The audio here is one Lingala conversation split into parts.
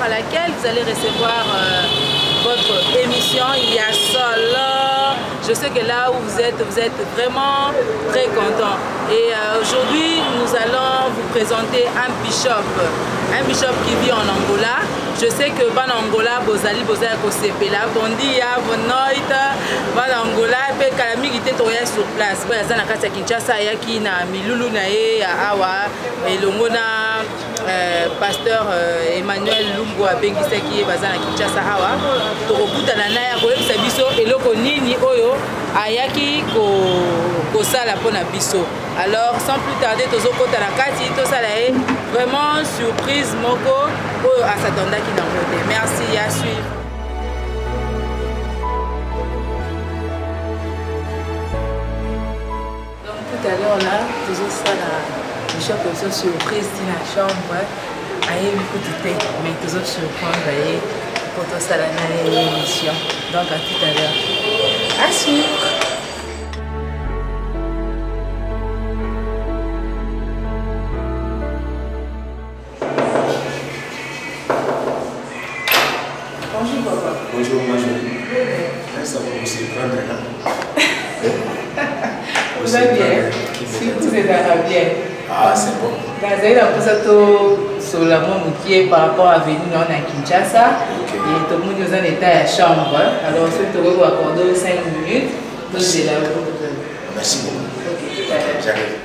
à laquelle vous allez recevoir votre émission. Il y a Solo. Je sais que là où vous êtes vraiment très content. Et aujourd'hui, nous allons vous présenter un bishop qui vit en Angola. Je sais que en Angola, bozali kosepela, bondia, bonoita, en Angola, pe kalami qui était sur place. Ba za na kati ya Kinshasa yaki na milulu na ye awa elongo na pasteur Emmanuel Lungu abengisaki baza na Kinshasa awa. Tokokutana na ya koyebisa biso eloko nini oyo ayaki kosala mpona biso. Alors sans plus tarder tozokota na kati tosala ye vraiment surprise moko oyo asatondaki na ngote. Merci, à suivre. Donc tout à l'heure là tozosala bishop surprise na chambre ayebi kutu te mais tozosurprendre ye pour tosala na émission. Donc à tout à l'heure. À suivre. Bonjour papa. Bonjour ma jolie. Ça va vous surprendre là. Vous allez bien? Si vous êtes bien. Ah c'est bon. Vous avez la sur la qui est par rapport à venir à Kinshasa. Et tout le monde est en état à la chambre. Alors si vous pouvez accorder 5 minutes, nous allons là. Merci beaucoup. Ok, tout à l'heure. J'arrive.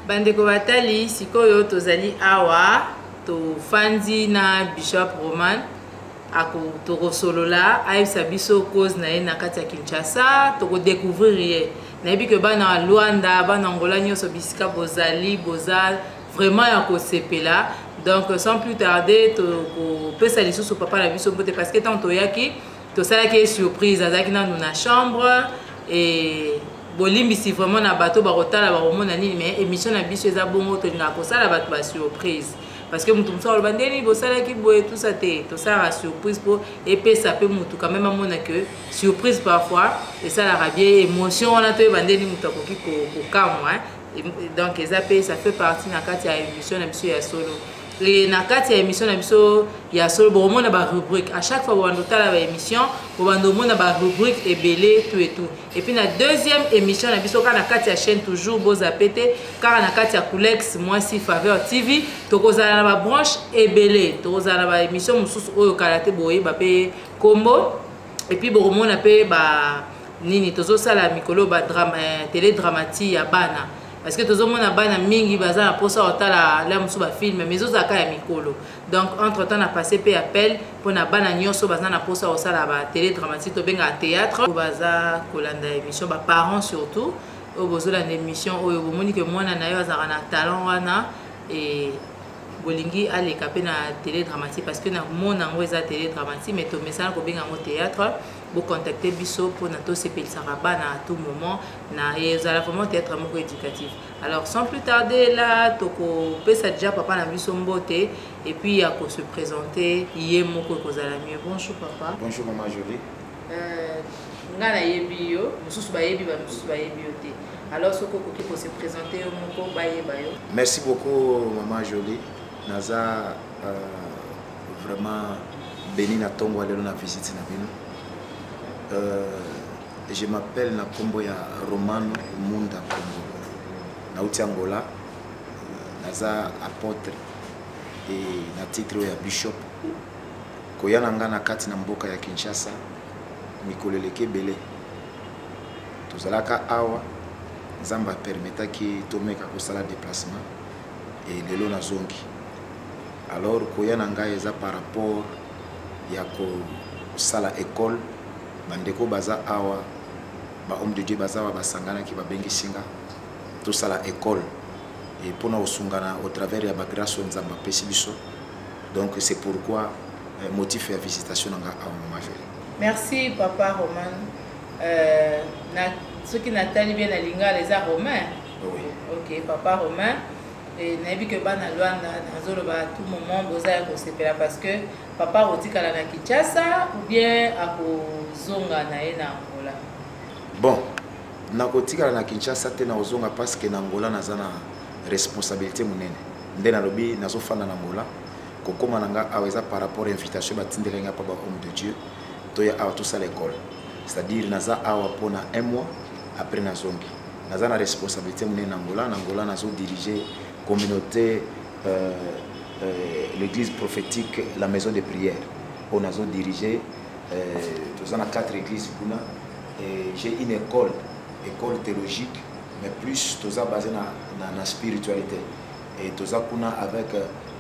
Bandeko batali sikoyo tozali awa to fandi na Bishop Roman ako tokosolola ayebisa biso cause na ye na kati ya Kinshasa tokodécouvrir ye nayebi ke bana Luanda bana Angola nyonso bisika bozali vraiment ya kosepela. Donc sans plus tarder tokopesa lisusu papa na biso mbote parce que tant toyaki tosalaki surprise azalaki nanu na chambre et bolimbisi vraiment na bato barotala baromona nini mais émission na biso eza bongo tolinga kosala bato ba surprise parce que mutu mosala bandeni bosalaki boye tout ça te tosala surprise pour epesa pe mutu quand même amona que surprise parfois esalaka bien émotion wana to bandeni mutu akoki kokamwa. Donc eza pe ça fait partie na kati ya émission na biso ya solo. Les nakati ya émission na biso ya solo bon na ba rubrique à chaque fois on totala ba émission on na ba rubrique ebele tout et tout. Et puis la deuxième émission na biso ka nakati ya chaîne toujours boza pété car nakati ya Kulex moi si Faveur TV tokozala na ba branche ebele tokozala ba émission mususu oyo kalaté boye ba pe combo et puis bon na pe ba nini tozo sala mikolo ba drama télé dramatique ya bana. Parce que tout le monde a bana mingi baza pour ça otala la musu ba film mais ozaka ya mikolo. Donc entre temps on a passé pe appel pour na bana nyonso baza na pour ça osala ba télé dramatique to benga théâtre baza kolanda émission ba parents surtout au bozola na émission oyo bomoni que mwana na yo azaka na talent wana et bolingi aleka pe na télé dramatique parce que na mona ngo eza télé dramatique mais to message ko benga ngo théâtre. Vous contactez biso pour notre CPL Sarabana à tout moment na et vous allez vraiment être moko éducatif. Alors sans plus tarder là toko pesa déjà papa na biso mbote et puis à se présenter yé moko kozala mieux. Bonjour papa. Bonjour maman jolie. Ngana yebi yo mususu ba yebi yo te. Alors soko koki pour se présenter moko ba yeba yo. Merci beaucoup maman jolie. Naza vraiment béni na tongo lelo na visite na bino. Je m'appelle Nakombo ya Romano Munda Kombo. Nauti Angola, naza apôtre et na titre ya bishop. Koyana nga na kati na mboka ya Kinshasa, mikoleleke bele. Tozalaka awa, Nzamba permeta ki tomeka kosala déplacement et lelo na zongi. Alors koyana nga eza par rapport ya ko sala école bandeko baza awa ba homme de Dieu baza wa basangana ki babengi singa to sala école et pour nous sungana au travers ya ba grâce Nzamba pesi biso. Donc c'est pourquoi motif ya visitation nga awa majeur. Merci papa Roman. Na ceux qui n'attendent bien la linga les romains. Oui. Ok, papa romain. Et n'a vu que bana Luanda à tout moment boza ko sepela parce que papa rotika la na Kinshasa ou bien à zonga na Angola. Bon, na kotika na Kinshasa te na ozonga parce que na Angola nazana responsabilité munene. Nde na lobi nazofana na Angola kokoma nanga aweza par rapport à invitation batindelenga pa ba homme de Dieu toya awa tout ça l'école. C'est-à-dire naza awa pona 1 mois après nazongi. Nazana responsabilité munene na Angola nazo diriger communauté, l'église prophétique, la maison de prière. On a dirigé, nous avons 4 églises. J'ai une école théologique, mais plus nous avons basé dans la spiritualité. Et nous avons avec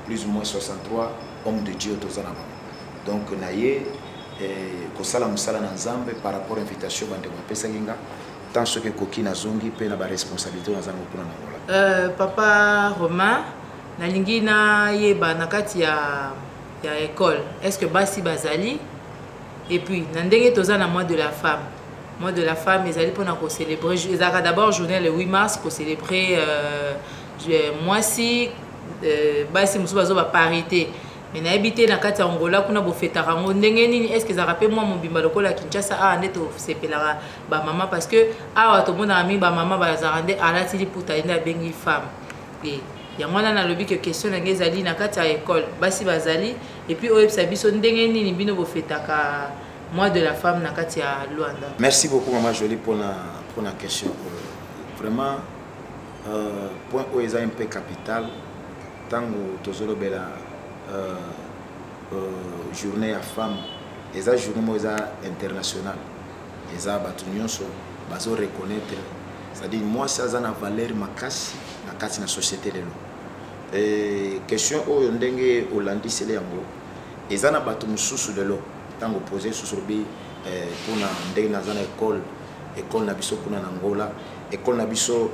plus ou moins 63 hommes de Dieu. Donc, nous avons par rapport à l'invitation de tant ce que Koki na zongi pe na ba responsabilité na zango kuna na papa Romain na lingi na yeba na kati ya école est-ce que basi bazali et puis na ndenge toza na mois de la femme ezali pona ko célébrer ezaka d'abord journée le 8 mars ko célébrer moisi basi musu bazo ba parité. Mais na habité na kati Angola kuna bo fetaka ngo ndenge nini est-ce que ça rappelle moi mon bimba lokola Kinshasa neto sepelaka ba maman parce que to mona ami ba maman ba zarande alati li puta ina bengi femme et yango na lobi que question na ngezali na kati école basi bazali et puis oyebisa biso ndenge nini bino bo fetaka mois de la femme na kati ya Luanda. Merci beaucoup maman Jolie pour la question. Vraiment point où est un peu capital tango tozolo bela journée à femme et ça journée internationale et ça batunyoso bazo reconnaître c'est-à-dire moi ça a une valeur makasi na kati na société lelo et question oyo ndenge olandi sele yango et ça na batu mususu lelo tango poser susurbi pour na ndenge na zana école na biso kuna na Angola école na biso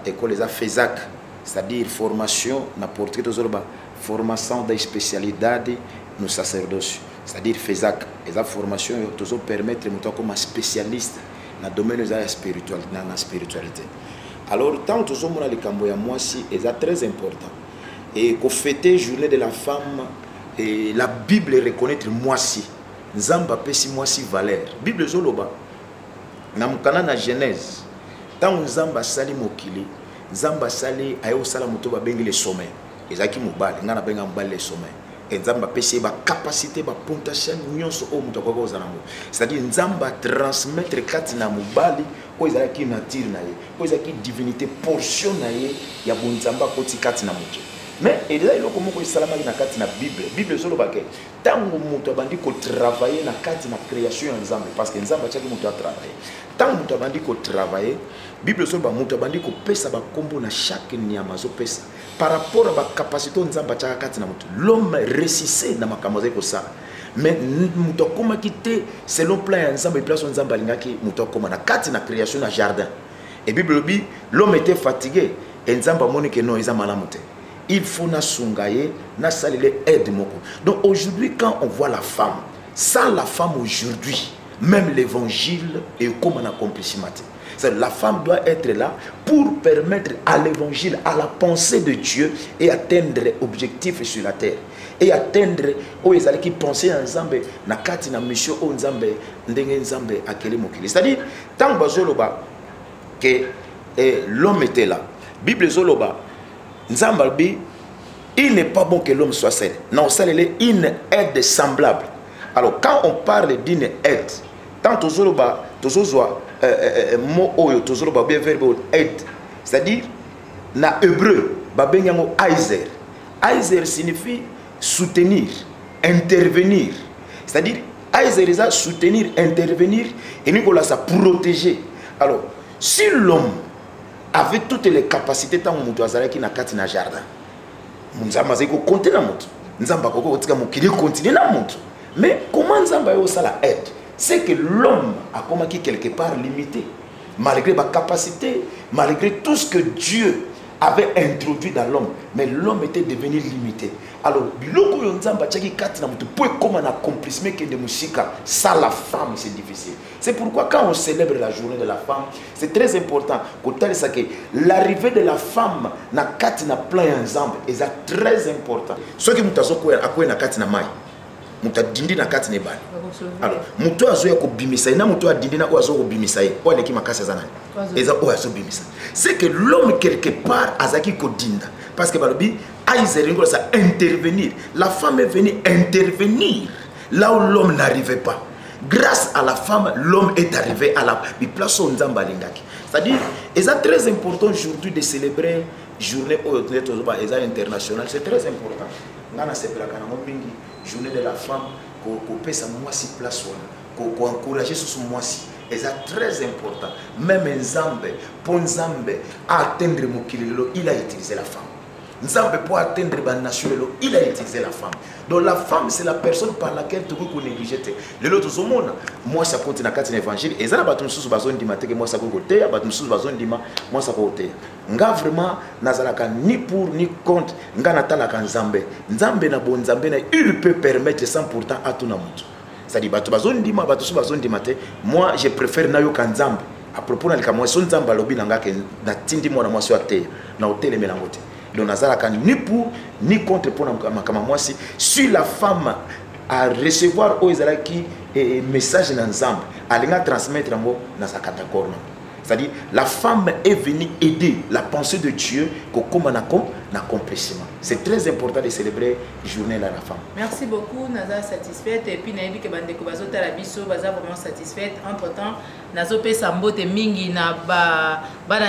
école FESAC c'est-à-dire formation na portrait tozoloba formation de spécialité no sacerdoce, c'est-à-dire FESAC. Et la formation doit permettre de comme spécialiste dans le domaine de la spiritualité. Alors, tant que nous avons les Camboya, moi aussi, c'est très important. Et qu'on fête la journée de la femme, et la Bible reconnaît moi aussi. Nzamba pesi moi aussi valeur. Bible zoloba. Na mukana na Genèse. Tant Nzamba sali mokili, Nzamba sali ayo sala moto ba bengi le sommet. Ezaki mobali ngana benga mobali le sommet et nzamba pesi ba capacité ba potentiel nyonso o muto kwa kozanango c'est-à-dire nzamba transmettre kati na mobali ko ezaki nature na ye ko ezaki divinité portion na ye ya bonzamba koti kati na moto mais eza iloko moko esalama na kati na bible solo bake tango muto abandi ko travailler na kati na création ya nzambe parce que nzamba chaki muto a travailler tango muto abandi ko travailler bible solo ba muto abandi ko pesa ba kombo na chaque nyama zo pesa par rapport à la capacité de l'homme récissé dans ma camouflage pour ça. Mais nous avons quitté selon plan ensemble et place ensemble qui nous avons na quatre na création na jardin. Et Bible dit l'homme était fatigué et ensemble moni que non ils ont malamoté. Il faut na sungaye na salile aide moko. Donc aujourd'hui quand on voit la femme, sans la femme aujourd'hui, même l'évangile est comme un accomplissement. La femme doit être là pour permettre à l'évangile, à la pensée de Dieu et atteindre l'objectif sur la terre. Et atteindre où ils allaient qui penser ensemble, na kati na mission au nzambe, ndenge nzambe akeli mokili. C'est-à-dire, tant que l'homme était là, Bible zoloba, nzambalbi, il n'est pas bon que l'homme soit seul. Non, ça est une aide semblable. Alors, quand on parle d'une aide, tant zoloba, tozozwa mot oyo tozoloba bien verbe aide, c'est-à-dire na hébreu babenyango aizer. Aizer signifie soutenir, intervenir. C'est-à-dire aizer ça soutenir, intervenir et Nicolas ça protéger. Alors, si l'homme avait toutes les capacités tant mutu azalaki na kati na jardin, nzamba zeko compter na mutu. Nzamba koko otika mokili continuer na mutu. Mais comment nzamba yo sala aide? C'est que l'homme a commencé quelque part limité, malgré ma capacité, malgré tout ce que Dieu avait introduit dans l'homme, mais l'homme était devenu limité. Alors, biloko yo nzamba tchaki kati na mutu pour comme un accomplissement que de musika, ça la femme c'est difficile. C'est pourquoi quand on célèbre la journée de la femme, c'est très important que l'arrivée de la femme na kati na plan ensemble est très important. Ce qui mutazo ko akwe na kati na mai. Mutadindi na kati ne bani. Alors, mutu azo ya ko bimisa na mutu adindi na ozo ko bimisa ye. O leki makasa zanani. Eza o azo bimisa. C'est que l'homme quelque part azaki ko dinda parce que balobi aizeringo ça intervenir. La femme est venue intervenir là où l'homme n'arrivait pas. Grâce à la femme, l'homme est arrivé à la place où Nzamba lingaki. C'est-à-dire, c'est très important aujourd'hui de célébrer journée internationale. C'est très important. Ngana sepela kana mobingi journée de la femme ko pesa mwasi place wana ko encourager sur mwasi. C'est très important. Même Nzambe pour Nzambe atteindre mokilelo, il a utilisé la femme. Nzambe pour atteindre la nation, il a utilisé la femme. Donc la femme, c'est la personne par laquelle tu peux négliger. Le lot de monde, moi ça continue à l'évangile. Et ça n'a pas tout sous besoin de mater que moi ça côté, pas tout sous besoin de moi ça côté. Nga vraiment nazalaka ni pour ni contre. Nga natalaka Nzambe. Nzambe na bon Nzambe na il peut permettre sans pourtant à tout na mutu. Ça dit batu besoin de moi, batu sous besoin de mater. Moi je préfère na yo Nzambe. À propos na lika moi son Nzamba lobi nanga ke na tindi moi na moi sur terre. Na hôtel melangote. Donc, ni pour ni contre pour moi si la femme a recevoir aux qui message dans ensemble, elle va transmettre un mot dans sa catégorie. C'est-à-dire la femme est venue aider la pensée de Dieu comme un accomplissement. C'est très important de célébrer la journée de la femme. Merci beaucoup, Naza satisfaite. Et puis Naïbi que Bandeko Bazota la biso baza vraiment satisfaite. Entre-temps, Nazo pe sambote mingi na ba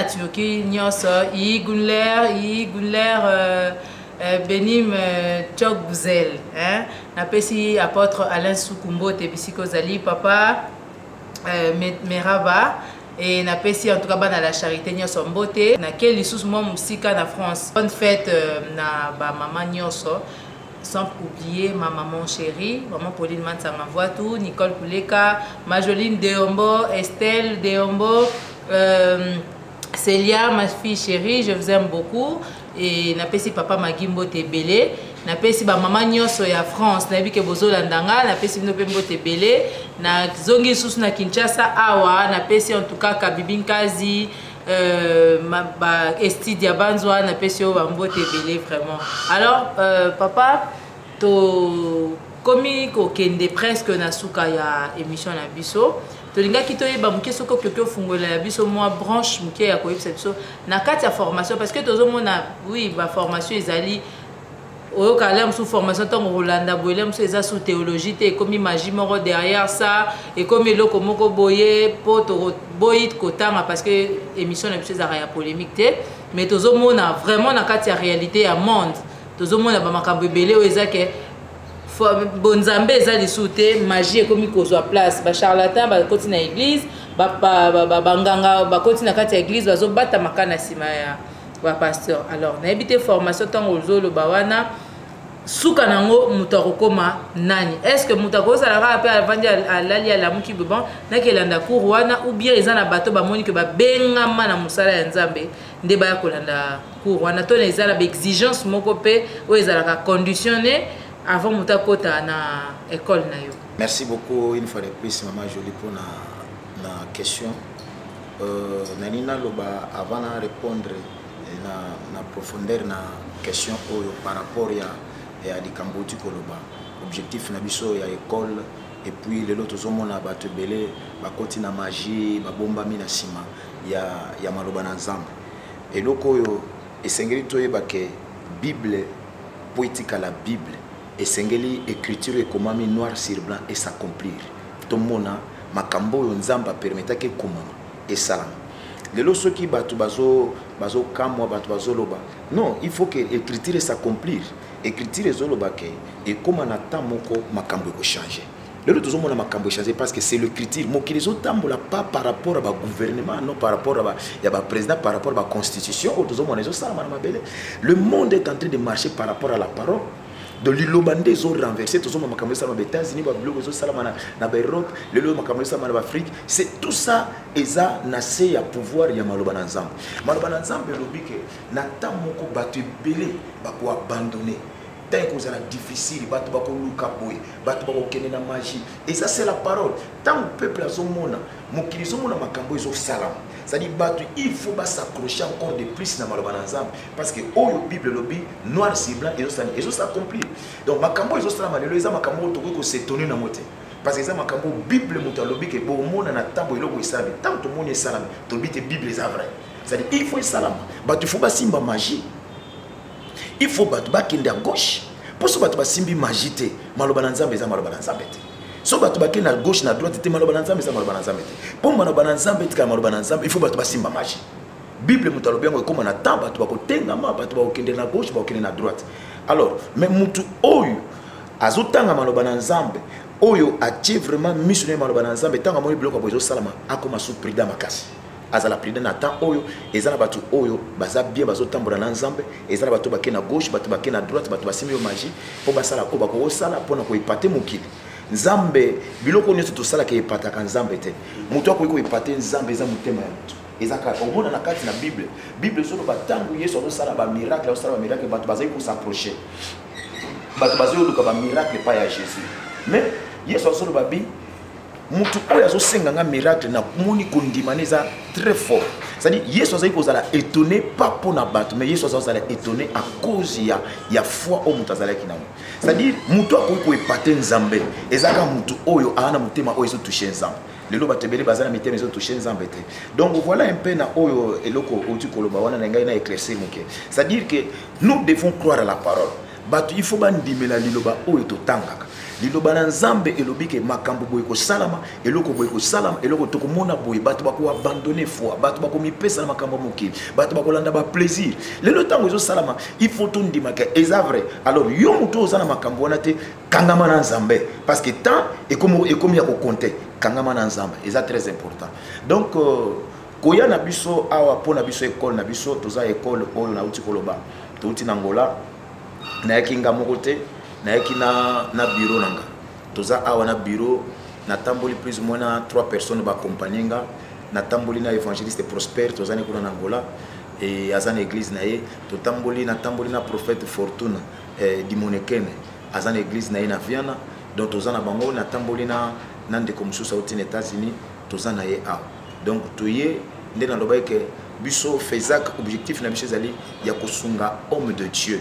Turquie nyos i Gunler Benim Tchok Bouzel, hein. Na pesi apôtre Alain Soukumbo te bisiko zali papa Meraba. Et na pesi en tout cas na la charité nyoso mbote na quel lisusu mo musika na France. Bonne fête na ba maman nyoso, sans oublier ma maman chérie, maman Pauline Mansanga Voitou, Nicole Pouleka, Majoline Deombo, Estelle Deombo, Célia, ma fille chérie, je vous aime beaucoup. Et na pesi papa Magimbo Tebele, na pesi ba maman nyoso ya France, na bike bozolandanga, na pesi bino pe mbote belé, na zongi susu na Kinshasa awa, na pesi en tout cas Kabibinkazi, ba Esti Diabanzwa, na pesi o ba mbote belé vraiment. Alors papa to komi ko kende presque na suka ya émission na biso. Tolinga kitoye ba muke soko koko fungola ya biso moi branche muke ya koyebisa biso na kati ya formation parce que tozo mona oui ba formation ezali oyo kala sous formation tant Rolanda boyelem sous sous théologie te comme magie moko derrière ça et comme eloko moko boye poto boyit kotanga parce que émission na biso za ya polémique te mais tozo mona vraiment na kati ya réalité ya monde tozo mona ba makambo ebele oyo ezake bonzambe eza lisute magie comme kozwa place ba charlatan ba koti na église ba banganga ba koti na kati ya église bazo bata makana sima ya ba pasteur. Alors na ebité formation tant ozolo bawana suka nango mutakokoma nani est-ce que mutako sala pe avandi alali ala muki bon na kelanda cour wana ou bien eza na bato ba moni que ba bengama na musala ya nzambe nde ba kolanda cour wana to na eza na exigence moko pe o eza la conditionné avant mutakota na école na yo. Merci beaucoup une fois de plus maman Jolie pour la question. Nanina loba avant de répondre na profondeur na question par rapport à Dikamboti Koloba. Objectif na biso ya école et puis les autres hommes na bato belé ba koti na magie ba bomba mina sima ya maloba na nzambe. Et loko yo esengeli toyeba ke Bible poétique à la Bible et sengeli écriture et comment noir sur blanc et s'accomplir. Tout mona makambo yo nzamba permettre que comment et salam. Les lois qui batu bazo kamwa batu bazo loba. Non, il faut que l'écriture s'accomplir. Écriture zoloba ke et comment na tamoko makambo ko changer. Le lot tout monde makambo changer parce que c'est l'écriture. Mo ki les autres tambola pas par rapport à ba gouvernement, non par rapport à ya ba président, par rapport à ba constitution, autres monde les autres ça ma belle. Le monde est en train de marcher par rapport à la parole. donc liloba nde ezo renverser tozoma makambo esalama ba États-Unis ba biloko ezosalama na ba Europe lelo makambo esalama na ba Afrique c'est tout ça eza na se ya pouvoir ya maloba na nzambe elobi ke na temps moko bato ebele bako abandonner tant que c'est difficile bato bako luka boye bato bako kende na magie et ça c'est la parole tant le peuple azomona mokili zomona makambo ezosalama c'est-à-dire bato il faut pas s'accrocher encore de plus na maloba na nzambe parce que oyo Bible lobi noir sur blanc et ça s'accomplit donc makambo ezosalama lelo eza makambo to ko s'étonner na moté parce que ça makambo Bible moto lobi ke bo mona na tambo eloko esalami tant to mona esalami to bite Bible eza vrai c'est-à-dire il faut esalama bato il faut pas simba magie il faut bato bakende à gauche pour ce bato basimbi magie te maloba na nzambe eza maloba na nzambe te so bato bakende à gauche na droite te maloba na nzambe eza maloba na nzambe te pour maloba na nzambe te ka maloba na nzambe il faut bato basimba magie Bible moto lobi yango ekoma na temps bato bakotengama bato bakokende na gauche bakokende na droite alors mais mutu oyo azotanga maloba na nzambe oyo atie vraiment missionnaire maloba na nzambe tanga mo biloko bozo salama akoma sous prudent makasi azala prudent na temps oyo ezala bato oyo baza bien bazotambola na nzambe ezala bato bake na gauche bato bake na droite bato basimbi yo magie po basala ko bako osala pona ko ipate mokili nzambe biloko nyonso tosala ke ipataka nzambe te mutu akoki ko ipate nzambe eza motema ya mutu ezaka omona na kati na Bible solo batangu Yesu azosala ba miracle azosala ba miracle bato bazali ko s'approcher bato bazali luka ba miracle pa ya Jésus mais Yesu azosala ba bi mutu oyo azosenga nga miracle na moni kondimana eza très fort c'est-à-dire Yesu azali kozala étonné pas pour na bato mais Yesu azala étonné à cause ya foi o mutu azalaki nango c'est-à-dire mutu akoki ko epate nzambe ezaka mutu oyo ana mutema oyo ezo toucher nzambe lelo batebele bazana mitema ezo toucher nzambe te donc voilà un peu na oyo eloko oti koloba wana na ngai na éclaircir moke c'est-à-dire que nous devons croire à la parole bato il faut bandimela liloba oyo totangaka liloba na nzambe elobi ke makambo boye ko salama eloko boye ko salama eloko to komona boye bato bako abandonner foi bato bako mipesa na makambo mokili bato bako landa ba plaisir lelo tango ezo salama il faut tout ndima ke eza vrai alors yo muto ozana makambo wana te kangama na nzambe parce que temps et comme ya ko compter kangama na nzambe eza très important donc koya na biso awa pona biso école na biso toza école oyo na uti koloba to uti na Ngola na yakinga moko te na yaki na bureau nanga toza awa na bureau na tamboli plus ou moins na 3 personnes ba accompagner na tamboli na évangéliste Prosper toza ne kuna na Ngola et azana église na ye to tamboli na prophète Fortune Dimonekene azana église na ye na Viana donc toza na bango na tamboli na ndeko mususu auti na États-Unis toza na ye awa donc toye nde na loba ke biso fezak objectif na biso ezali ya kosunga homme de Dieu.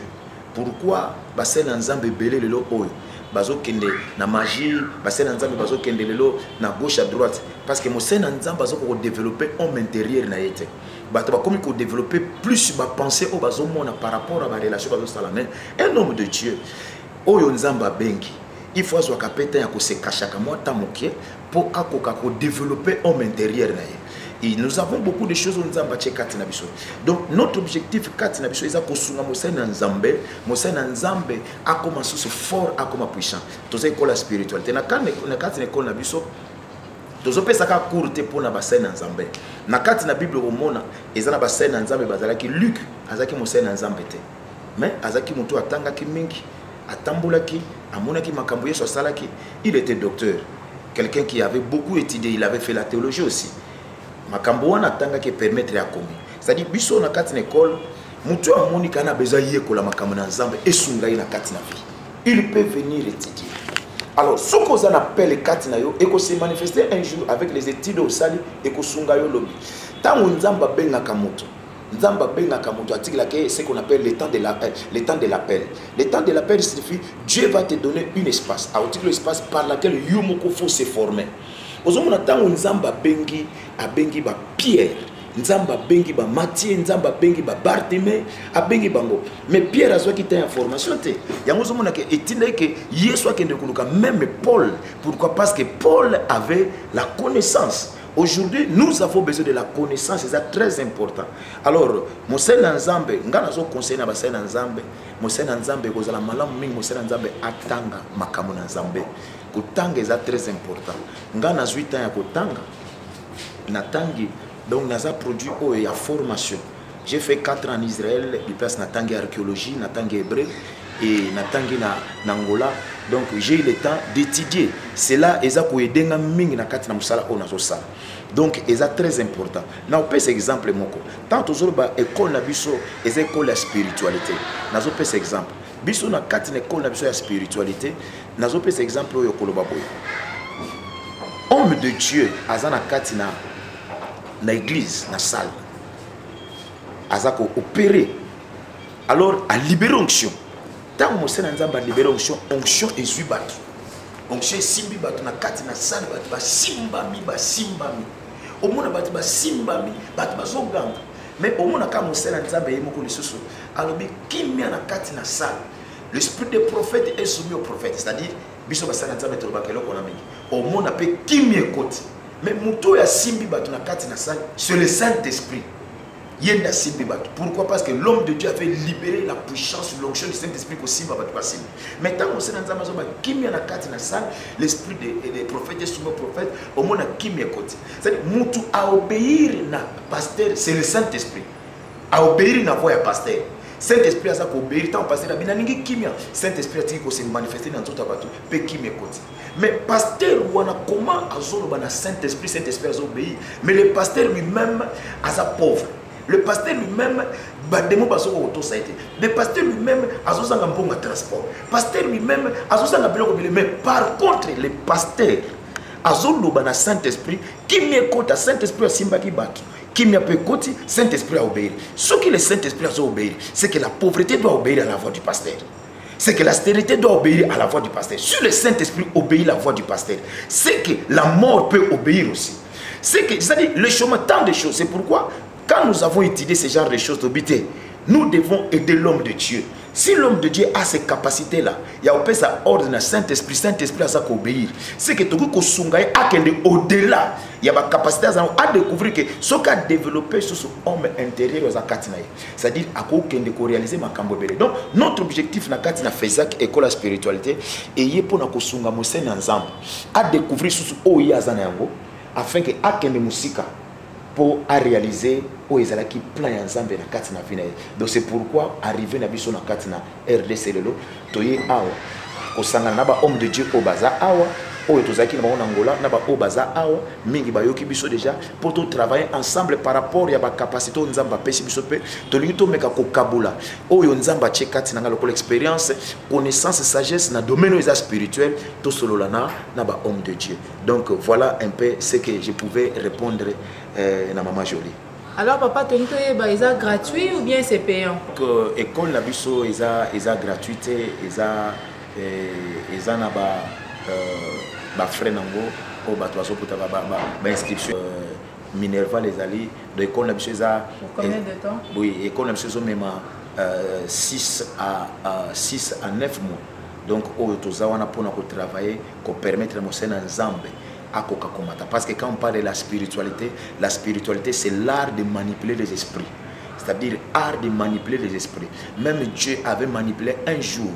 Pourquoi basé na nzambe belé lelo oyo bazo kende na magie basé na nzambe bazo kende lelo na gauche à droite parce que mosé na nzambe bazo ko développer homme intérieur na yete bato ba comme ko développer plus ba penser au bazo mona par rapport à ba relation bazo salame un homme de Dieu oyo nzamba bengi il faut soit capable ya ko se kachaka mota mokie pour akoka ko développer homme intérieur na yete. Et nous avons beaucoup de choses donc notre objectif c'est Nzambe a commencé fort à comme puissant. Tous école la spiritualité. Na école na biso. Tous opesaka courte pour na bassin Nzambe. Na kati na Bible omona ezana bassin Nzambe bazalaki Luc azaki mosai Nzambe te. Mais azaki mutu atangaki mingi atambulaki amonaki makambo yeso salaki il était docteur. Quelqu'un qui avait beaucoup étudié, il avait fait la théologie aussi. Makambo wana tanga ke permettre ya komi c'est-à-dire biso na kati na école mutu amoni kana besoin yekola makambo na nzambe esunga ina kati na vie il peut venir étudier alors ce qu'on appelle kati na yo et ko se manifester un jour avec les études au sali et ko sunga yo lobi tango nzamba benga kamoto nzamba benga kamoto atikila ke ce qu'on appelle le temps de l'appel le temps de l'appel signifie Dieu va te donner un espace à l'espace par lequel yo moko faut se former. Ozomona tango nzamba bengi abengi ba Pierre nzamba bengi ba Matthieu nzamba bengi ba Barthélemy abengi bango mais Pierre azwa ki ta information te yango ozomona ke etinde ke Yesu akende kuluka même Paul pourquoi parce que Paul avait la connaissance. Aujourd'hui nous avons besoin de la connaissance, c'est très important. Alors mosena nzambe ngana zo conseil na basena nzambe mosena nzambe kozala malamu mingi mosena nzambe atanga makamu na nzambe kutanga est très important. Ngana 8 ans ya kutanga natangi donc naza produit o ya formation J'ai fait 4 ans en Israël, je place Natangi archéologie, Natangi hébreu et Natangi na Angola. Donc j'ai eu le temps d'étudier. C'est là que j'ai aidé à faire. Donc c'est très important. Now, on peut cet exemple. Tant que l'école na biso, c'est l'école de spiritualité. Nous avons cet exemple. Biso na kati na école na biso de spiritualité. Nous avons cet exemple. Homme de Dieu, azana kati na l'église, na salle. Azako opérer. Alors, à libérer onction. Tant que Moussa Nzamba libérer onction, onction est su battu. Onction est simbi battu na kati na salle battu ba simbami ba simbami. Au monde battu ba simbami battu ba zogamba. Mais au monde ka Moussa Nzamba yemoko lisusu. Alors bi kimia na kati na salle. L'esprit des prophètes est soumis aux prophètes, c'est-à-dire biso ba Nzamba toloba keloko na mingi. Au monde appelle kimia côté. Mais muto ya simbi battu na kati na salle, c'est le Saint-Esprit. Pourquoi? Parce que l'homme de Dieu avait libéré la puissance, l'onction du Saint-Esprit au Simba. Mais tant que l'esprit des prophètes et soumis aux prophètes, au monde qui m'écoute. C'est-à-dire, Moutou à obéir na pasteur, c'est le Saint-Esprit. À obéir na voix à pasteur. Saint-Esprit a obéi tant pasteur a binangi kimia. Saint-Esprit a dit que c'est manifesté dans tout abatou. Pe qui m'écoute. Mais pasteur wana comment azolo bana Saint-Esprit, Saint-Esprit a obéi. Mais le pasteur lui-même a sa pauvre. Le pasteur lui-même, le pasteur lui-même a un bon transport. Le pasteur lui-même a un bon. Mais par contre, le pasteur a un Saint-Esprit qui m'écoute à Saint-Esprit à Simba qui bat. Qui m'écoute, Saint-Esprit a obéi. Ce que le Saint-Esprit a obéi, c'est que la pauvreté doit obéir à la voix du pasteur. C'est que la stérilité doit obéir à la voix du pasteur. Si le Saint-Esprit obéit à la voix du pasteur, c'est que la mort peut obéir aussi. C'est-à-dire le chemin, tant de choses. C'est pourquoi quand nous avons étudié ce genre de choses, nous devons aider l'homme de Dieu. Si l'homme de Dieu a ces capacités-là, il y a un sa ordre dans Saint-Esprit, Saint-Esprit a ça qu'obéir. C'est que tout le monde a au-delà, il y a une capacité à découvrir que ce qu'a développé sur son homme intérieur, c'est-à-dire à réaliser ma cambobele. Donc, notre objectif dans la FESAC, école de spiritualité, est pour nous ensemble à découvrir sur son homme afin que akende musika pour réaliser au ezalaki plan ya nzambe na kati na vie na ye. Donc c'est pourquoi arriver na biso na kati na RDC lelo toye awa kosangana na ba homme de Dieu au baza awa oyo tozaki na bango Angola na ba o baza awa mingi bayoki biso déjà pour tout travailler ensemble par rapport ya ba capacité nzamba pesi biso pe tolingi to meka ko kabula oyo nzamba tchekati na ngalo l'expérience connaissance sagesse na domaine spirituel to sololana na ba homme de Dieu. Donc voilà un peu ce que je pouvais répondre na maman Jolie. Alors papa tonito yeba eza gratuit ou bien c'est payant? Que école na biso eza gratuité eza na ba frais nango o ba toaso puta ba inscription Minerva les ali de école na biso eza combien de temps? Oui, école na biso même 6 à 9 mois. Donc o toza wana pona ko travailler ko permettre mo sena nzambe. Parce que quand on parle de la spiritualité c'est l'art de manipuler les esprits. C'est-à-dire art de manipuler les esprits. Même Dieu avait manipulé un jour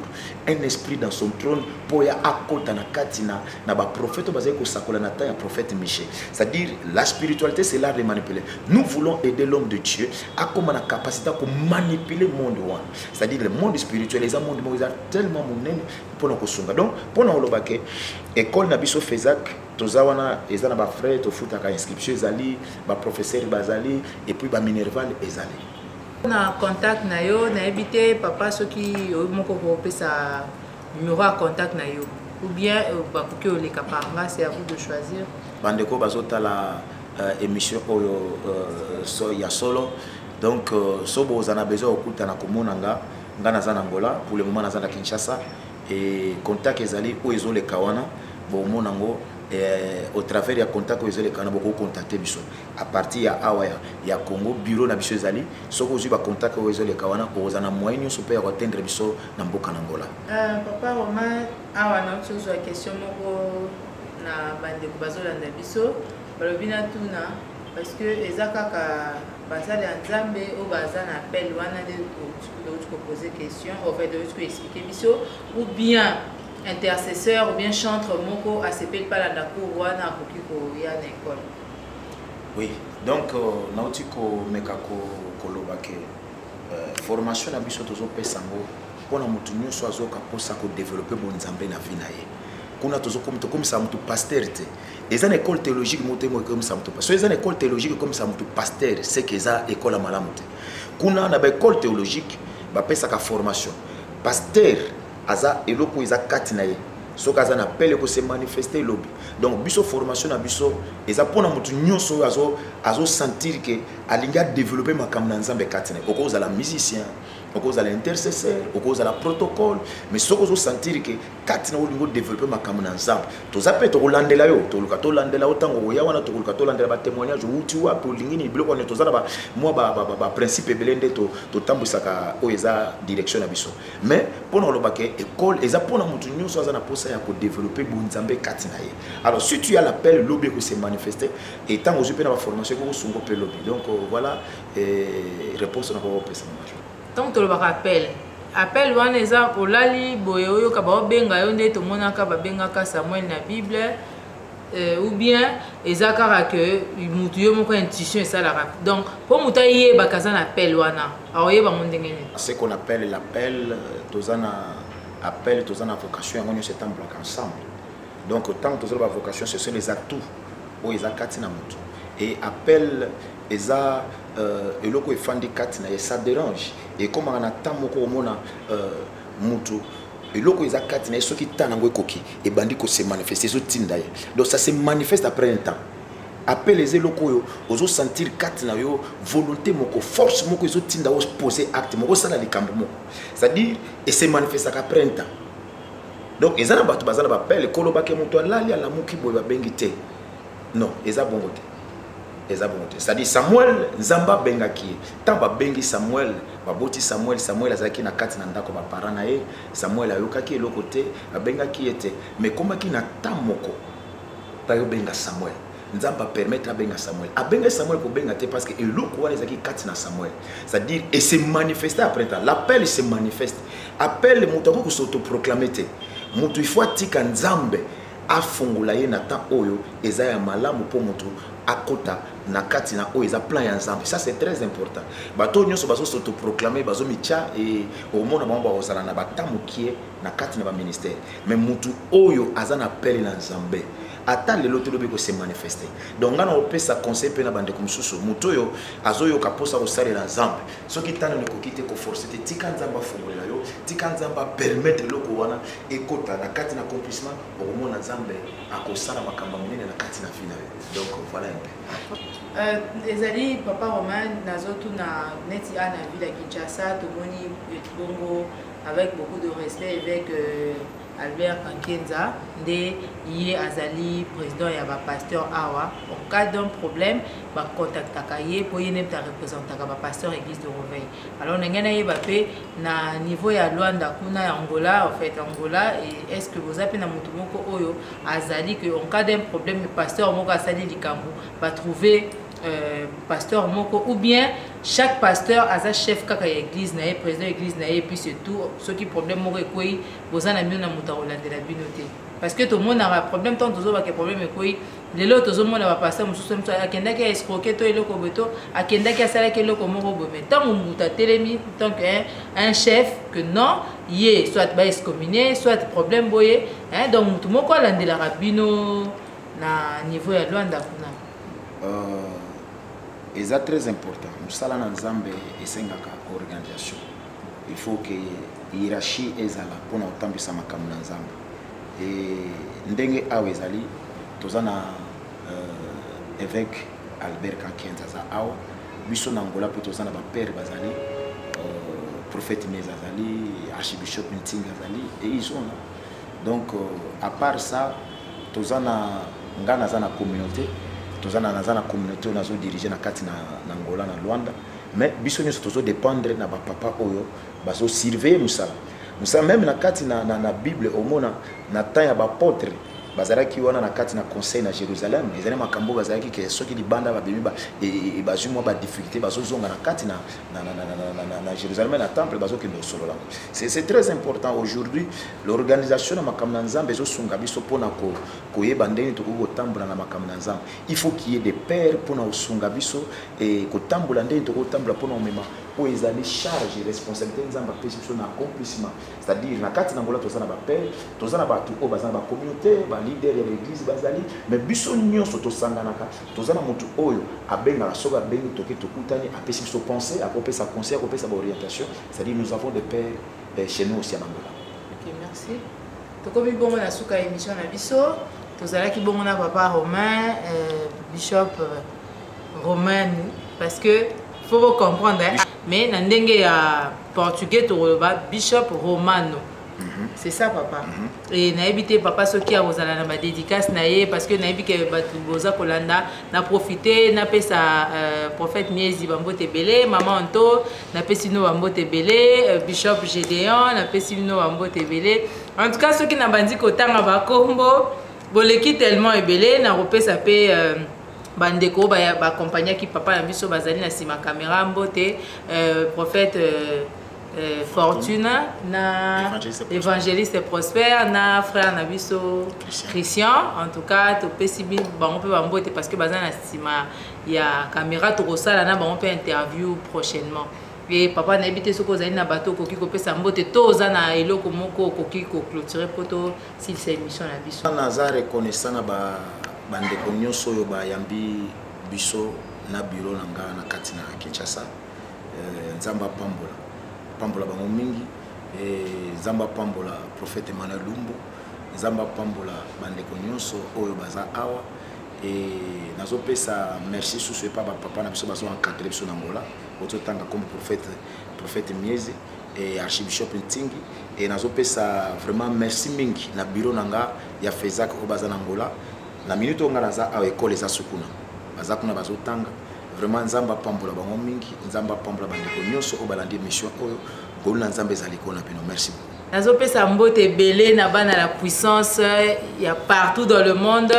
un esprit dans son trône pour y accorder na katina na ba prophète basé ko sakola na ta prophète Michel. C'est-à-dire la spiritualité c'est l'art de manipuler. Nous voulons aider l'homme de Dieu à comment la capacité à manipuler le monde. C'est-à-dire le monde spirituel les monde tellement monene pour nous songa. Donc pour nous lobake école na biso FESAC tozawana ezana ba frère to futa ka inscription ezali ba professeur bazali et puis ba minerval ezali. Na contact na yo na habité papa soki moko ko pesa numéro à contact na yo ou bien ba ko le kaparanga c'est à vous de choisir. Bandeko bazota la émission oyo so ya solo donc so bozana besoin okuta na komona nga na zana Angola pour le moment na zana Kinshasa et contact ezali o ezole kawana bo monango au travers ya contact ko ezole kana boko contacter biso à partir ya awa ya Congo bureau na biso ezali soko ozi ba contact ko ezole kawana ko ozana moyen so pe ya atteindre biso na mboka na Angola. Papa Romain awa na toujours la question moko na bande ko bazolanda biso balobina tuna parce que ezaka ka bazali nzambe o bazana appel wana de ko poser question au fait de ko expliquer biso ou bien intercesseur ou bien chantre moko a s'appelle pas la cour wana ko ya na école. Oui, donc nautiko mekako koloba ke formation na biso tozopesa ngo mpona motu nyonso azoyoka mposa kodevelope bonzambe na vi na ye kuna tokomisa motu pasteur te eza na école théologique moto ekokomisa motu so eza na école théologique ekomisa motu pasteur seke eza école ya malamu te kuna na baécole théologique bapesaka formation pasteur aza eloko eza kati na ye soki aza na pele kose manifeste lobi donc biso formation na biso eza mpona motu nyonso oyo azosentir ke alingi adéveloppe makambo na nzambe kati na ye okozala musicien okozala intercesseur okozala protocole mais soki ozosentir ke kati na olingi odéveloppe makambo na nzambe toza mpe tokolandela yo toluka tolandela yo ntango oya wana tokoluka tolandela batémoignage outi wapi olingi nini biloko wana toza na mwa baprincipe ebele nde totambwisaka oyo eza direction na biso mais mpona oloba ke école eza mpona motu nyonso aza na posa ya kodéveloppe bonzambe kati na ye alors si tu as l'appel lobi ekose manifeste et ntango ozwi mpe na baformation ekokosungo mpe lobi donc voilà réponse na kokopesa mamajo donc tolobaka appel wana eza olali boye oyo ka baobenga yo nde tomonaka babengaka Samuel na Bible ou bien eza kaka ke mutu yo moko intuition esalaka donc po mutu ayebaka aza na appel wana aoyeba ngo ndenge nini ce qu'on appelle l'appel tozana appel tozana vocation yango nyonso etambolaka ensemble donc tant tozala vocation ce sont les atouts oyo eza kati na mutu et appel eza eloko efandi kati na ye ça dérange et comme on a tant moko omona mutu eloko eza kati na ye soki ta nango ekoki ebandi ko se manifester ezotinda ye donc ça se manifeste après un temps appel eza eloko oyo ozosentir kati na yo volonté moko force moko ezotinda yo poser acte moko osala likambo moko c'est-à-dire et se manifestaka après un temps donc eza na bato baza na bapele kolobake moto alali alamuki boye babengi te non eza bongo te c'est-à-dire Samuel nzamba bengaki tant babengi Samuel baboti Samuel azaki na kati na ndako ba parents na ye Samuel ayokaki eloko te abengaki ete mais komaki na tamoko tayo benga Samuel nzamba permettre abenga Samuel pour benga te parce que eloko wana ezaki kati na Samuel c'est-à-dire et se manifester après temps l'appel se manifeste appel moto ko s'autoproclamer te moto il faut atika nzambe afungula ye na temps oyo eza ya malamu po moto akota na kati na oyo eza plan ya nzambe ça c'est très important bato nyonso bazo s'autoproclamer bazo mitia et au monde ba ozala na batamukie na kati na ba ministère mais moto oyo aza na appel na nzambe ata lelo telobi ko se manifester donc ngana opesa conseil pe na bande kumsusu moto oyo azoyoka posa kosalela nzambe soki tana ne kokite ko forcer te tika nzamba fungolela yo tika nzamba permettre loko wana ekota na kati na accomplissement au monde nzambe akosala makamba minene na kati na fina donc voilà un peu ezali papa Romain nazotu na neti ana ville Kinshasa tomoni bongo avec beaucoup de respect avec Albert Kankenza nde yé azali président ya ba pasteur awa en cas d'un problème ba contactaka ye po yene ta représentaka ba pasteur église de Réveil alors ngena ye ba pe na niveau ya Luanda kuna ya Angola en fait Angola et est-ce que vous appelez na mutu moko oyo azali que en cas d'un problème le pasteur moko asali likambo ba trouver pasteur moko ou bien chaque pasteur a sa chef kaka ya église na ye président église na ye puis surtout ce qui problème moko ekoi bozana mino na muta olandela bino te parce que tout le monde a un problème tant tozo ba ke problème ekoi lelo tozo mona ba pasteur mususu mto akendaki a escroquer to eloko beto akendaki asala ke eloko moko bobe tant muta telemi tant que un chef que non yé soit ba excommunié soit problème boye hein donc mutu moko alandela bino na niveau ya Luanda kuna c'est très important. Nous sommes dans Zambé et c'est une organisation. Il faut que la hiérarchie soit là pour nous tambi sama comme dans Zambé. Et ndenge awe zali, tous ana évêque Albert Kankenza awa, biso na Angola pour tous ana ba père bazali, prophète Mezazali, archibishop Ntinga zali et ils sont là. Donc à part ça, tous ana ngana zana communauté. Tozana na communauté nazo diriger na kati na Angola na Luanda mais biso nyonso tozo dépendre na ba papa oyo bazo surveiller musala même na kati na Bible omona na temps ya ba apôtre bazalaki wana na kati na conseil na Jérusalem ezali makambo bazalaki ke soki libanda ba bébé et bazui moi ba difficulté bazozonga na kati na Jérusalem na temple bazoki ndo solo là. C'est très important aujourd'hui l'organisation na makambo nzambe ezosunga biso pona ko yeba ndeni to ko tambola na makambo nzambe. Il faut qu'il y ait des pères pona osunga biso et ko tambola ndeni to ko tambola pona omema po ezali charge responsabilité nzambe pesi biso na accomplissement. C'est-à-dire na kati na ngola tozana ba père tozana ba tu o bazana ba communauté ba leader ya l'église bazali mais biso nyonso tosanganaka tozana mutu oyo abenga soka bengi toke tokutani apesi biso penser akopesa conseil akopesa ba orientation. C'est-à-dire nous avons des pères chez nous aussi à Angola. OK, merci. Tokobi bongo na suka émission na biso tozalaki bongo na papa Romain bishop Romain parce que faut vous comprendre hein? Mais na ndenge ya portugais to bishop Romano. C'est ça papa. Et na habité papa soki a ozala na ba dédicace na ye parce que na habité batu boza kolanda na profiter na pesa prophète Miezi bambote belé maman Anto na pesi no bambote belé bishop Gédéon na pesi no bambote belé. En tout cas soki na bandi kotanga ba kombo boleki tellement ebelé na repesa pe bandeko ba accompagner ki papa na biso bazali na sima caméra mbote prophète Fortuna na évangéliste Prosper na frère Nabiso Christian. En tout cas to pesibi bango pe bambote parce que bazana na sima ya caméra to rosala na bango pe interview prochainement. Et papa na habité soko zali na bateau koki ko pesa mbote to za na eloko moko koki ko clôturer poto s'il c'est émission na biso. Na reconnaissant na bandeko nyonso oyo bayambi biso na bureau nanga na kati na Kinshasa nzamba pambola bango mingi nzamba pambola prophète Emmanuel Lumbu nzamba pambola bandeko nyonso oyo baza awa et nazopesa merci susu pa papa na biso bazo encadrer biso na Angola ototanga comme prophète Miezi et archibishop Ntingi et nazopesa vraiment merci mingi na bureau nanga ya Fezak ko baza na Angola na minute onga naza a école za sukuna baza kuna bazotanga vraiment nzamba pambola bango mingi nzamba pambola bandeko nyonso o balandi mission oyo ngoluna nzambe ezali kona peno. Merci beaucoup. Nazopesa mbote belé na bana la puissance il y a partout dans le monde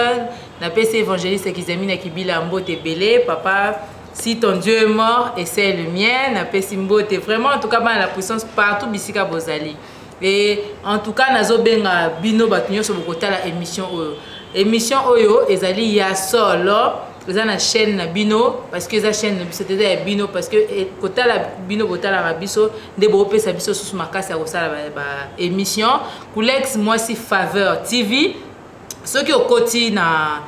na pesa évangéliste Kizamina Kibila mbote belé papa si ton Dieu est mort et c'est le mien na pesa mbote vraiment en tout cas bana la puissance partout bisika bozali et en tout cas nazobenga bino batunyo so bokotala émission oyo ezali ya solo eza na chaîne na bino parce que eza chaîne c'était ya bino parce que kotala bino botala ba biso nde bopesa biso susu makasi ya kosala ba émission Kulex Mwasi Faveur TV soki okoti na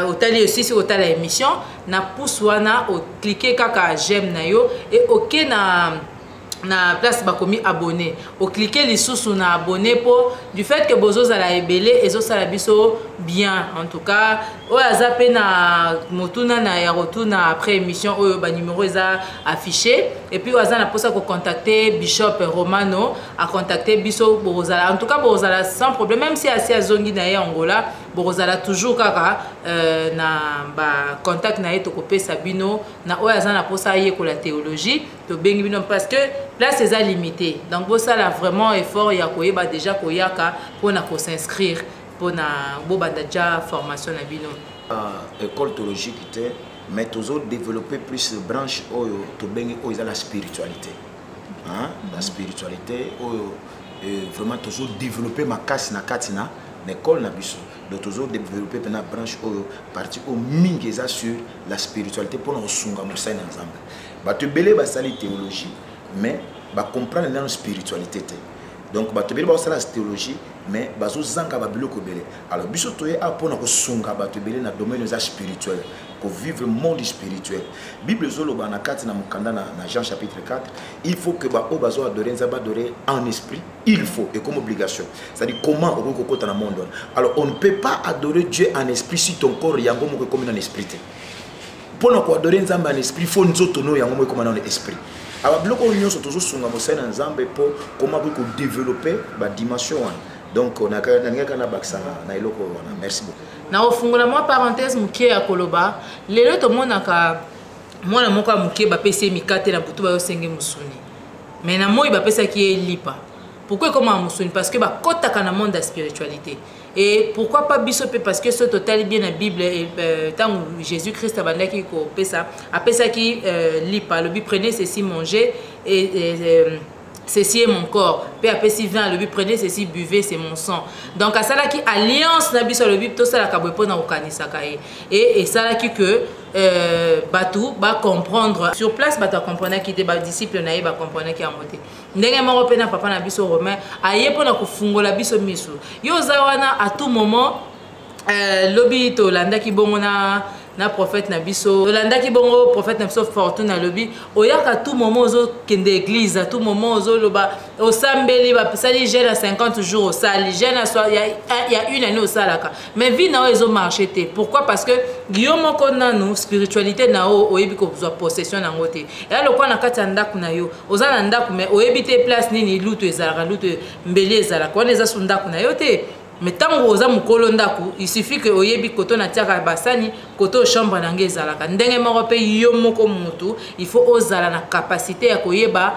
otali aussi si otala émission na pouce wana o cliquer kaka j'aime na yo et OK na place bakomi abonné o cliquer lisusu na abonné pour du fait que bozo zala ebele ezo sala biso bien en tout cas o azape na motuna na ya rotuna après émission oyo ba numéro eza affiché et puis oza na posa ko contacter bishop Romano a contacter biso bozala en tout cas bozala sans problème même si asi azongi na ya Angola bozala toujours kaka na ba contact na ye to kopesa bino na oyo aza na posa ye ko la théologie to bengi bino parce que place est limitée donc ça là vraiment effort ya koyeba déjà koyaka pour na ko s'inscrire pour na bobanda déjà formation na bino école théologique té mais toujours développer plus de branches oyo to bengi oyo la spiritualité hein la spiritualité oyo vraiment toujours développer makasi na katina l'école na biso de toujours développer une branche oyo partie au mingi sur la spiritualité pour nous sunga musai na nzambe batu belé basali théologie mais ba comprendre la spiritualité donc batu belé basala théologie mais bazo zanga ba biloko belé alors biso toye a pona ko sunga batu belé na domaine spirituel pour vivre le monde spirituel. Bible zoloba na kati na mukanda na Jean chapitre 4, il faut que ba obazo adorer nzamba adorer en esprit, il faut et comme obligation. C'est-à-dire comment on peut côté dans le monde. Alors on ne peut pas adorer Dieu en esprit si ton corps yango moko comme dans l'esprit. Pour nous adorer nzamba en esprit, faut nous autonomo yango moko comme dans l'esprit. Alors biloko nyonso tozo sunga mosana nzambe pour comment on développer ba dimension. Donc on a kana baksana na eloko wana. Merci beaucoup. Na ofungola mwa parenthèse mukie ya koloba lelo to monaka mwana moko mukie ba pese mikate na butu ba yo senge musuni mais na moi ba pesa ki lipa pourquoi comment musuni parce que ba kota kana monde de spiritualité et pourquoi pas biso parce que ce total bien la Bible tant Jésus Christ abandaki ko pesa apesa ki lipa le but prenez ceci manger et ceci est mon corps. Puis après si vient le but prenez ceci buvez c'est mon sang. Donc à ça là qui alliance na biso le but tout ça la kabopo na okanisa kae et ça là qui que batou ba comprendre sur place batou comprendre qui était ba disciple na ba comprendre qui a monté. Ndenge moko pe na papa na biso Romain aye pona kufungola biso miso. Yo zawana à tout moment lobby to landa ki bongo na prophète na biso olanda ki bongo prophète na biso fortune na lobby oyaka tout moment ozo kende église à tout moment ozo loba osambeli ba sali jeune à 50 jours au sali jeune à soir il y a une année au salaka mais vie na ozo marché té pourquoi parce que Guillaume kona nous spiritualité na oyebi ko zo possession na ngote et lokwa na kati ndako na yo oza na ndako mais oyebi te place nini lutu ezalaka lutu mbeli ezalaka wana eza sundako na yo te. Mais tant que vous avez il suffit que vous ayez un tiaka basani, koto chambre nange zalaka. Ndenge moko pe yomoko mutu, il faut oser la capacité à koyeba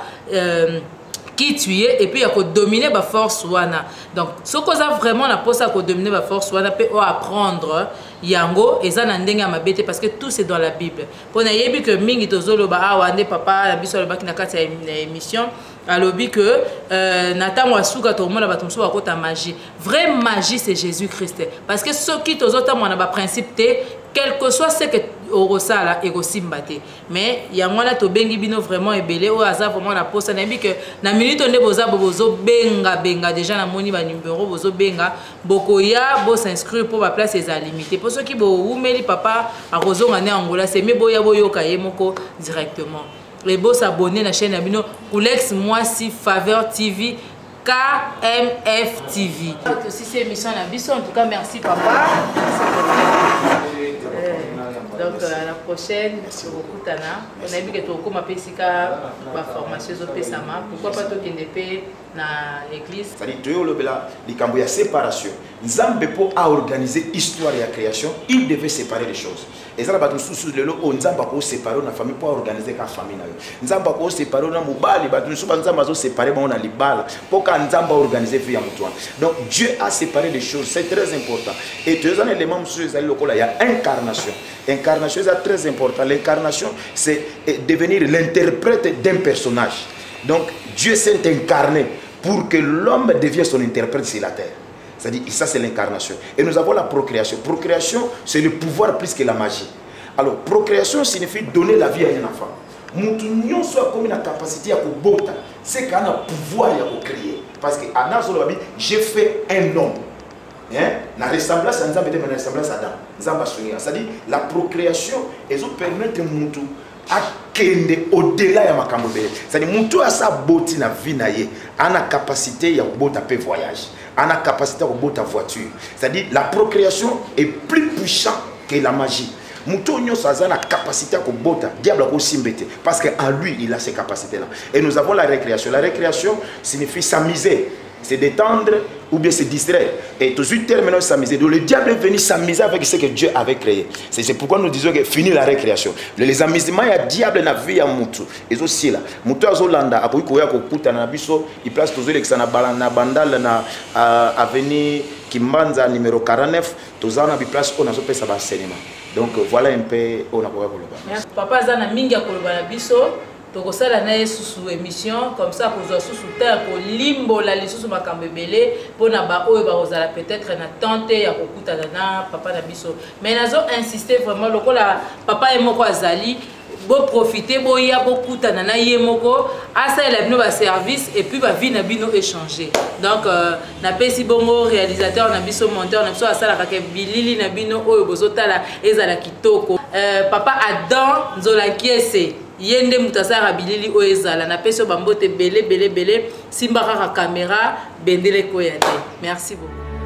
qui tuer et puis à dominer la force wana. Donc ce qu'on a vraiment la poste à dominer la force wana peut apprendre yango et ça n'andenge ma bête parce que tout c'est dans la Bible. Pour n'ayez que mingi tozolo ba awande papa la biso le baki na kati émission. Alors que Nathan Wasuka tout le monde a battu sur la magie. Vraie magie c'est Jésus-Christ. Parce que ce qui aux autres on a un principe quel que soit ce que au sala et au simbate. Mais il y a moi là to bengi bino vraiment ébélé au hasard vraiment la poste na bi que na minute on est bozo benga déjà na moni ba numéro bozo benga bokoya bo s'inscrire pour la place est limitée. Pour ceux qui bo oumeli papa a rozo ngane Angola c'est mais boya boyoka yemoko directement. Les beaux s'abonner à la chaîne Abino Koulex moi si Faveur TV KMF TV. Aussi c'est émission à Bisson en tout cas merci papa. Donc à la prochaine merci beaucoup Tana. On a vu que tu as appris ma formation au Pesama. Pourquoi pas toi qui n'es na l'église? Ça dit tu le bela likambo ya séparation. Nzambe pour organiser histoire et création, il devait séparer les choses. Et ça la batu sous le lot on nzamba ko séparer na famille pour organiser ka famille na yo. Nzamba ko séparer na mobali batu sous nzamba zo séparer ba on a libala pour ka nzamba organiser vie ya mutu. Donc Dieu a séparé les choses, c'est très important. Et deux ans éléments monsieur ezali lokola ya incarnation. Incarnation c'est très important. L'incarnation c'est devenir l'interprète d'un personnage. Donc Dieu s'est incarné pour que l'homme devienne son interprète sur la terre. C'est-à-dire, ça c'est l'incarnation. Et nous avons la procréation. Procréation, c'est le pouvoir plus que la magie. Alors, procréation signifie donner la vie à un enfant. Nous soit comme une capacité à bota, c'est qu'on a pouvoir à créer. Parce que j'ai fait un homme. La ressemblance à Nzambe, la ressemblance à Adam. C'est-à-dire, la procréation, elle permet de nous au-delà de ma camobé. C'est-à-dire, mutu a sa beauté na vie na ye, a capacité à bota pe voyage, a capacité à bota voiture. C'est-à-dire, la procréation est plus puissante que la magie. Mutu nyonso a la capacité à bota, diable a simbete, parce qu'en lui il a ces capacités-là. Et nous avons la récréation. La récréation signifie s'amuser. C'est détendre ou bien se distraire. Et tout de suite, terminons s'amuser. Donc le diable est venu s'amuser avec ce que Dieu avait créé. C'est pourquoi nous disons que fini la récréation. Les amusements, il y a diable dans la vie à Moutou. Et aussi là. Moutou à Zolanda, après qu'il y a un biso, il place toujours l'exana balana bandal na avenue Kimbanza numéro 49. Tous en a place on a fait ça cinéma. Donc voilà un peu on a quoi. Papa Zana minga kolobana biso. Donc ça la sous émission comme ça pour sous terre pour limbo la sous makambe belé pour na ba oyo ba ozala peut-être na tenter ya kokuta na papa na biso mais nazo insister vraiment lokola papa emoko azali bo profiter bo ya bokuta na ye moko asa la bino ba service et puis ba vie na bino échanger. Donc na pesi bongo réalisateur na biso monteur na biso asala ka bilili na bino oyo bozotala ezala kitoko papa Adam nzola kiese yende mutasara bilili oezala na peso bambote belé simba kaka caméra bendele koyate. Merci beaucoup.